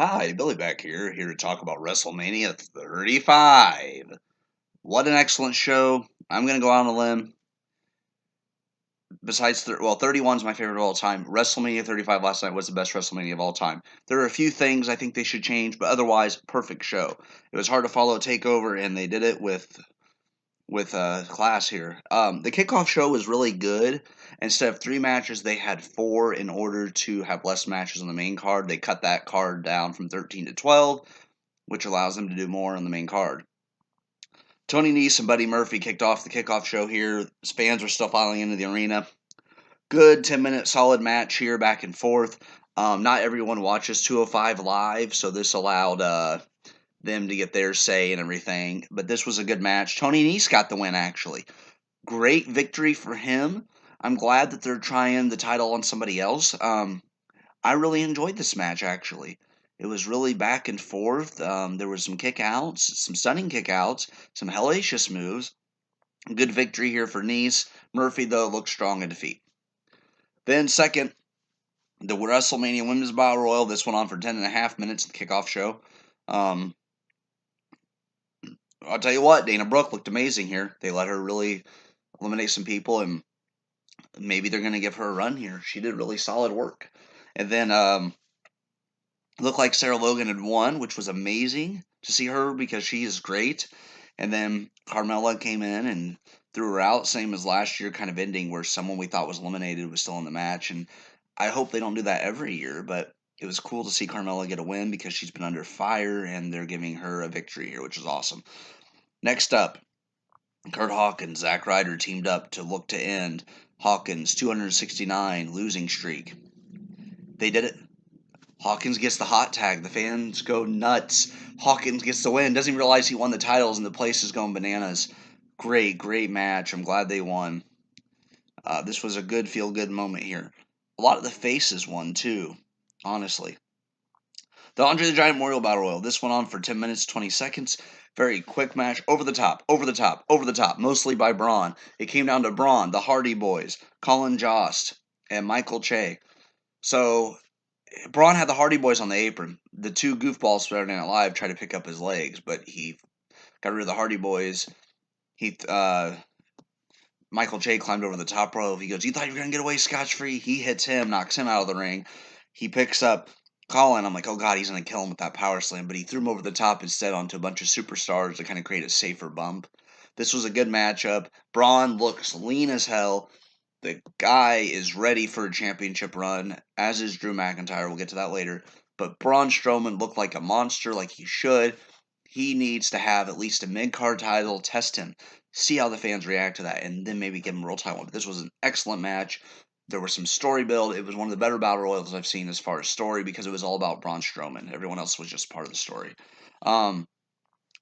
Hi, Billy back here to talk about WrestleMania 35. What an excellent show. I'm going to go out on a limb. Besides, 31 is my favorite of all time. WrestleMania 35 last night was the best WrestleMania of all time. There are a few things I think they should change, but otherwise, perfect show. It was hard to follow TakeOver, and they did it with class here. The kickoff show was really good. Instead of 3 matches, they had 4 in order to have less matches on the main card. They cut that card down from 13 to 12, which allows them to do more on the main card. Tony Nese and Buddy Murphy kicked off the kickoff show here. Fans were still filing into the arena. Good 10-minute solid match here, back and forth. Not everyone watches 205 live, so this allowed them to get their say and everything. But this was a good match. Tony Nese got the win, actually. Great victory for him. I'm glad that they're trying the title on somebody else. I really enjoyed this match, actually. It was really back and forth. There were some kickouts, some stunning kickouts, some hellacious moves. Good victory here for Nese. Murphy, though, looked strong in defeat. Then, second, the WrestleMania Women's Battle Royal. This went on for 10.5 minutes, the kickoff show. I'll tell you what, Dana Brooke looked amazing here. They let her really eliminate some people, and maybe they're going to give her a run here. She did really solid work. And then looked like Sarah Logan had won, which was amazing to see her because she is great. And then Carmella came in and threw her out, same as last year, kind of ending where someone we thought was eliminated was still in the match. And I hope they don't do that every year, but it was cool to see Carmella get a win because she's been under fire and they're giving her a victory here, which is awesome. Next up, Kurt Hawkins, Zack Ryder teamed up to look to end Hawkins' 269 losing streak. They did it. Hawkins gets the hot tag. The fans go nuts. Hawkins gets the win. Doesn't even realize he won the titles, and the place is going bananas. Great match. I'm glad they won. This was a good feel-good moment here. A lot of the faces won, too, honestly. The Andre the Giant Memorial Battle Royal. This went on for 10 minutes, 20 seconds. Very quick match. Over the top, mostly by Braun. It came down to Braun, the Hardy Boys, Colin Jost, and Michael Che. So Braun had the Hardy Boys on the apron. The two goofballs Saturday Night Live tried to pick up his legs, but he got rid of the Hardy Boys. Michael Che climbed over the top rope. He goes, "You thought you were gonna get away scotch-free?" He hits him, knocks him out of the ring. He picks up Colin. I'm like, oh god, he's gonna kill him with that power slam, but he threw him over the top instead onto a bunch of superstars to kind of create a safer bump. This was a good matchup. Braun looks lean as hell. The guy is ready for a championship run, as is Drew McIntyre. We'll get to that later. But Braun Strowman looked like a monster, like he should. He needs to have at least a mid-card title, test him, see how the fans react to that, and then maybe give him a real title. But this was an excellent match. There was some story build. It was one of the better battle royals I've seen as far as story because it was all about Braun Strowman. Everyone else was just part of the story.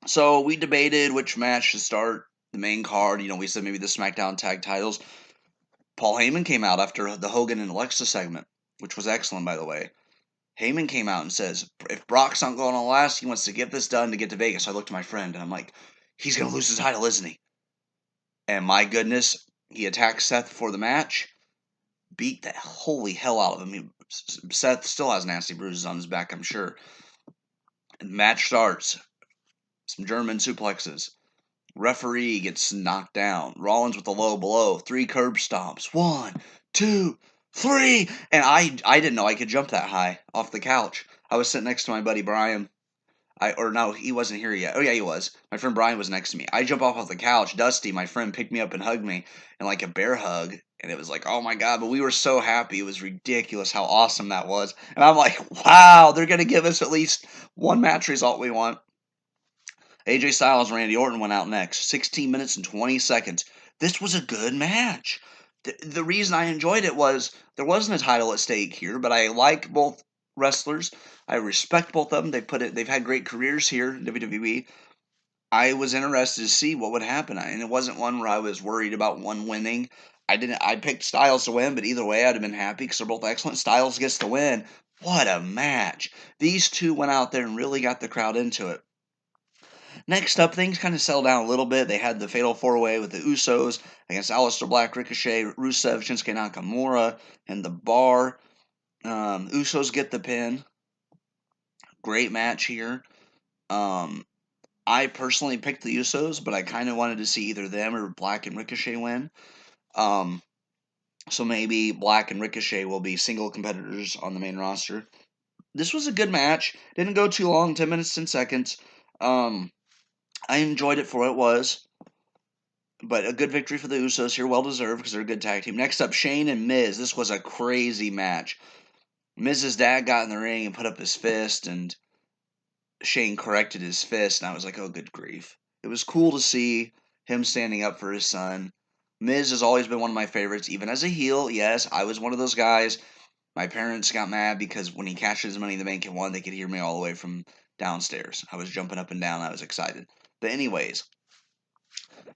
So we debated which match to start the main card. We said maybe the SmackDown tag titles. Paul Heyman came out after the Hogan and Alexa segment, which was excellent, by the way. Heyman came out and says, if Brock's not going on last, he wants to get this done to get to Vegas. So I looked at my friend and I'm like, he's going to lose his title, isn't he? And my goodness, he attacked Seth before the match, beat the holy hell out of him. Seth still has nasty bruises on his back, I'm sure. And the match starts. Some German suplexes. Referee gets knocked down. Rollins with a low blow. 3 curb stomps. 1, 2, 3. And I didn't know I could jump that high off the couch. I was sitting next to my buddy Brian. No, he wasn't here yet. Oh yeah, he was. My friend Brian was next to me. I jump off the couch. Dusty, my friend, picked me up and hugged me, and like a bear hug. And it was like, oh my god! But we were so happy. It was ridiculous how awesome that was. And I'm like, wow, they're gonna give us at least one match result we want. AJ Styles and Randy Orton went out next. 16 minutes and 20 seconds. This was a good match. The reason I enjoyed it was there wasn't a title at stake here, but I like both wrestlers. I respect both of them. They've had great careers here in WWE. I was interested to see what would happen, and it wasn't one where I was worried about one winning. I picked Styles to win, but either way, I'd have been happy because they're both excellent. Styles gets the win. What a match! These two went out there and really got the crowd into it. Next up, things kind of settled down a little bit. They had the Fatal 4-Way with the Usos against Aleister Black, Ricochet, Rusev, Shinsuke Nakamura, and The Bar. Usos get the pin. Great match here. Um, I personally picked the Usos, but I kind of wanted to see either them or Black and Ricochet win. Um, so maybe Black and Ricochet will be single competitors on the main roster. This was a good match. Didn't go too long, 10 minutes, 10 seconds. Um, I enjoyed it for what it was, but a good victory for the Usos here, well deserved because they're a good tag team. Next up, Shane and Miz. This was a crazy match. Miz's dad got in the ring and put up his fist, and Shane corrected his fist, and I was like, oh, good grief. It was cool to see him standing up for his son. Miz has always been one of my favorites, even as a heel. Yes, I was one of those guys. My parents got mad because when he cashed his Money in the Bank and won, they could hear me all the way from downstairs. I was jumping up and down. I was excited. But anyways,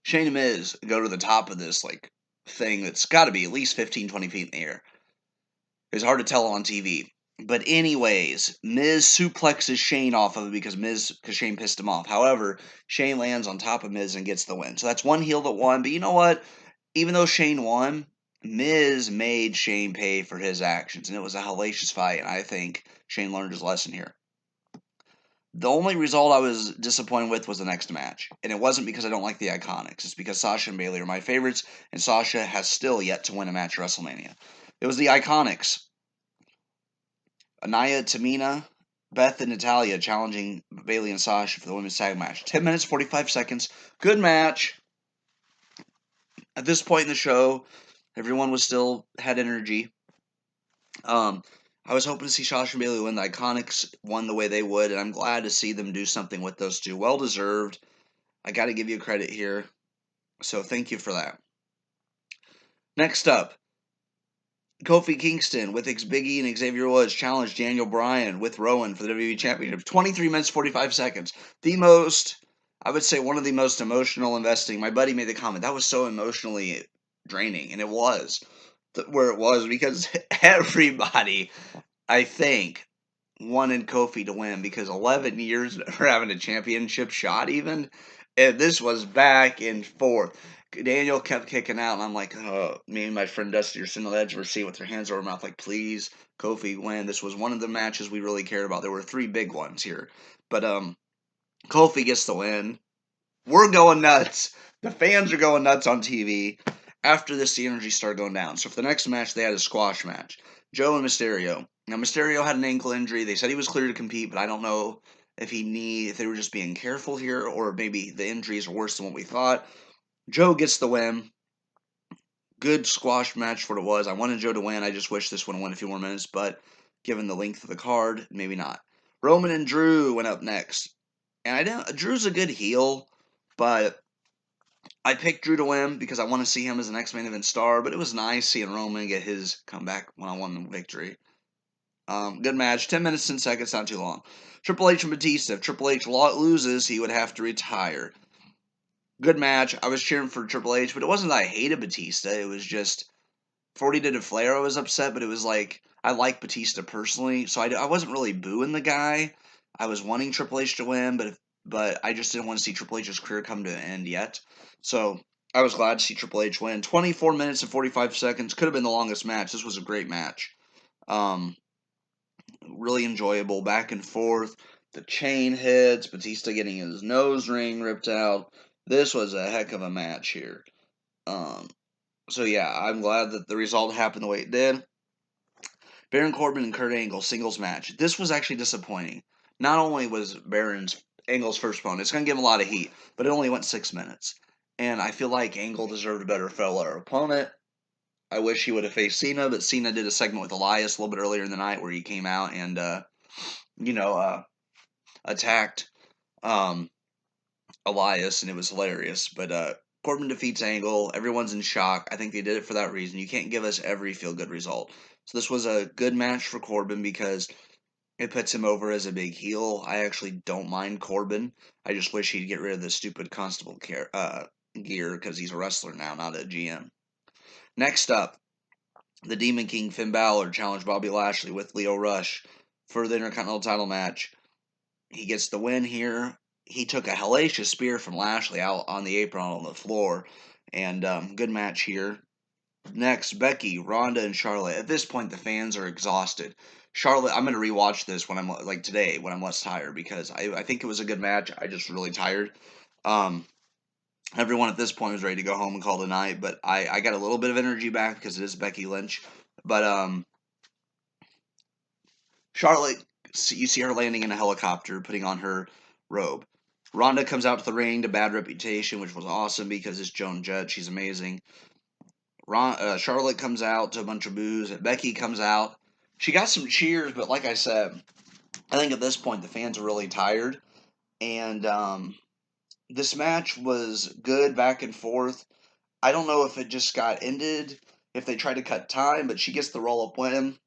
Shane and Miz go to the top of this like thing that's got to be at least 15, 20 feet in the air. It's hard to tell on TV. But anyways, Miz suplexes Shane off of it because Shane pissed him off. However, Shane lands on top of Miz and gets the win. So that's one heel that won. But you know what? Even though Shane won, Miz made Shane pay for his actions, and it was a hellacious fight. And I think Shane learned his lesson here. The only result I was disappointed with was the next match, and it wasn't because I don't like the Iconics. It's because Sasha and Bayley are my favorites, and Sasha has still yet to win a match at WrestleMania. It was the Iconics. Anaya, Tamina, Beth, and Natalia challenging Bayley and Sasha for the women's tag match. 10 minutes, 45 seconds. Good match. At this point in the show, everyone was still had energy. I was hoping to see Sasha and Bayley win. The Iconics won the way they would, and I'm glad to see them do something with those two. Well deserved. I got to give you credit here. So thank you for that. Next up, Kofi Kingston with Big E and Xavier Woods challenged Daniel Bryan with Rowan for the WWE Championship. 23 minutes, 45 seconds. I would say one of the most emotional investing. My buddy made the comment, that was so emotionally draining. And it was where it was because everybody, I think, wanted Kofi to win because 11 years for having a championship shot even. And this was back and forth. Daniel kept kicking out, and I'm like, oh, me and my friend Dusty are sitting on the edge of our seat with our hands over our mouth, like, please, Kofi, win. This was one of the matches we really cared about. There were 3 big ones here. But Kofi gets the win. We're going nuts. The fans are going nuts on TV. After this, the energy started going down. So for the next match, they had a squash match. Joe and Mysterio. Now, Mysterio had an ankle injury. They said he was clear to compete, but I don't know if they were just being careful here, or maybe the injuries are worse than what we thought. Joe gets the win. Good squash match for what it was. I wanted Joe to win. I just wish this would have won a few more minutes, but given the length of the card, maybe not. Roman and Drew went up next. And Drew's a good heel, but I picked Drew to win because I want to see him as the next main event star, but it was nice seeing Roman get his comeback one-on-one victory. Good match. 10 minutes, 10 seconds, not too long. Triple H and Batista. If Triple H loses, he would have to retire. Good match. I was cheering for Triple H, but it wasn't that I hated Batista. It was just, for what he did to Flair, I was upset, but it was like, I like Batista personally, so I wasn't really booing the guy. I was wanting Triple H to win, but I just didn't want to see Triple H's career come to an end yet. So I was glad to see Triple H win. 24 minutes and 45 seconds. Could have been the longest match. This was a great match. Really enjoyable, back and forth. The chain hits, Batista getting his nose ring ripped out. This was a heck of a match here. So yeah, I'm glad that the result happened the way it did. Baron Corbin and Kurt Angle singles match. This was actually disappointing. Not only was Angle's first opponent, it's going to give him a lot of heat, but it only went 6 minutes. And I feel like Angle deserved a better fellow opponent. I wish he would have faced Cena, but Cena did a segment with Elias a little bit earlier in the night where he came out and, attacked Elias, and it was hilarious. But Corbin defeats Angle. Everyone's in shock. I think they did it for that reason. You can't give us every feel-good result. So this was a good match for Corbin because it puts him over as a big heel. I actually don't mind Corbin. I just wish he'd get rid of the stupid Constable gear because he's a wrestler now, not a GM. Next up, the Demon King Finn Balor challenged Bobby Lashley with Lio Rush for the Intercontinental title match. He gets the win here. He took a hellacious spear from Lashley out on the apron on the floor. And good match here. Next, Becky, Ronda, and Charlotte. At this point, the fans are exhausted. Charlotte, I'm gonna rewatch this when I'm like today when I'm less tired because I think it was a good match. I just really tired. Um, Everyone at this point was ready to go home and call it a night, but I got a little bit of energy back because it is Becky Lynch. But Charlotte, you see her landing in a helicopter, putting on her robe. Ronda comes out to the ring to Bad Reputation, which was awesome because it's Joan Jett. She's amazing. Charlotte comes out to a bunch of boos. Becky comes out. She got some cheers, but like I said, I think at this point the fans are really tired. And this match was good back and forth. I don't know if it just got ended, if they tried to cut time, but she gets the roll up win.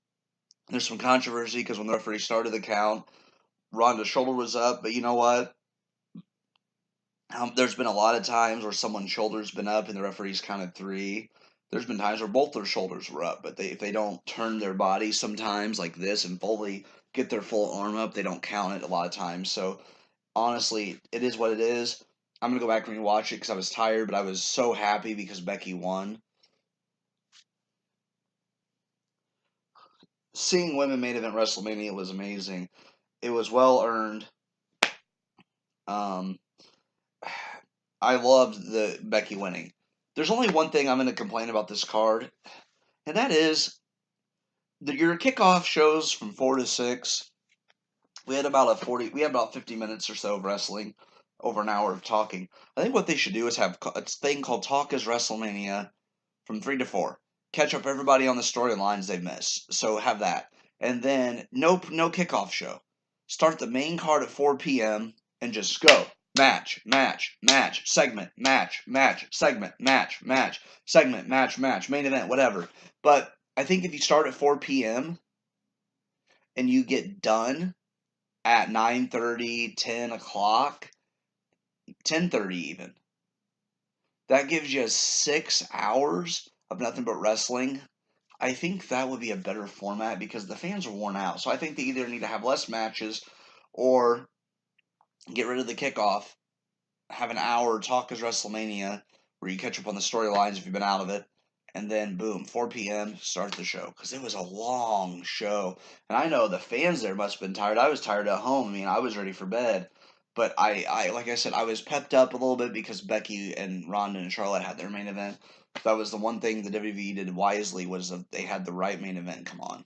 There's some controversy because when the referee started the count, Ronda's shoulder was up, but you know what? There's been a lot of times where someone's shoulder's been up and the referee's counted three. There's been times where both their shoulders were up, but if they don't turn their body sometimes like this and fully get their full arm up, they don't count it a lot of times. So honestly, it is what it is. I'm gonna go back and rewatch it because I was tired, but I was so happy because Becky won. Seeing women main event WrestleMania was amazing. It was well earned. Um, I loved the Becky winning. There's only one thing I'm going to complain about this card, and that is your kickoff shows from 4 to 6. We had about 50 minutes or so of wrestling, over an hour of talking. I think what they should do is have a thing called Talk is WrestleMania from 3 to 4. Catch up everybody on the storylines they've missed. So have that, and then no kickoff show. Start the main card at 4 p.m. and just go match, match, match, segment, match, match, segment, match, match, segment, match, match, main event, whatever. But I think if you start at 4 p.m. and you get done at 9:30, 10 o'clock, 10:30 even, that gives you 6 hours of nothing but wrestling. I think that would be a better format because the fans are worn out. So I think they either need to have less matches or get rid of the kickoff, have an hour talk as WrestleMania where you catch up on the storylines if you've been out of it, and then boom, 4 p.m. start the show because it was a long show. And I know the fans there must have been tired. I was tired at home. I mean, I was ready for bed. But I like I said, I was pepped up a little bit because Becky and Ronda and Charlotte had their main event. That was the one thing the WWE did wisely was that they had the right main event come on.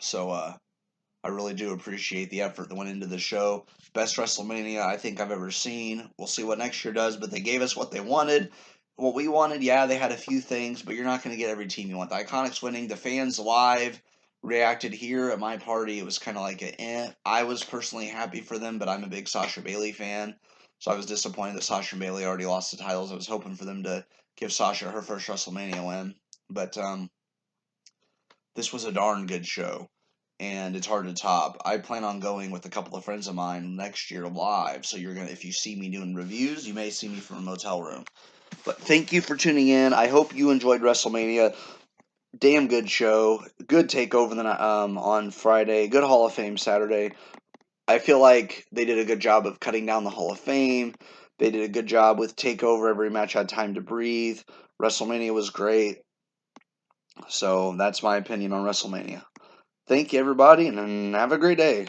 So I really do appreciate the effort that went into the show. Best WrestleMania I think I've ever seen. We'll see what next year does, but they gave us what they wanted. What we wanted, yeah, they had a few things, but you're not going to get every team you want. The Iconics winning, the fans live reacted here at my party. It was kind of like a eh. I was personally happy for them, but I'm a big Sasha Bailey fan, so I was disappointed that Sasha Bailey already lost the titles. I was hoping for them to give Sasha her first WrestleMania win, but this was a darn good show, and it's hard to top. I plan on going with a couple of friends of mine next year live, so if you see me doing reviews, you may see me from a motel room. But thank you for tuning in. I hope you enjoyed WrestleMania. Damn good show. Good takeover on Friday. Good Hall of Fame Saturday. I feel like they did a good job of cutting down the Hall of Fame. They did a good job with takeover. Every match had time to breathe. WrestleMania was great. So that's my opinion on WrestleMania. Thank you, everybody, and have a great day.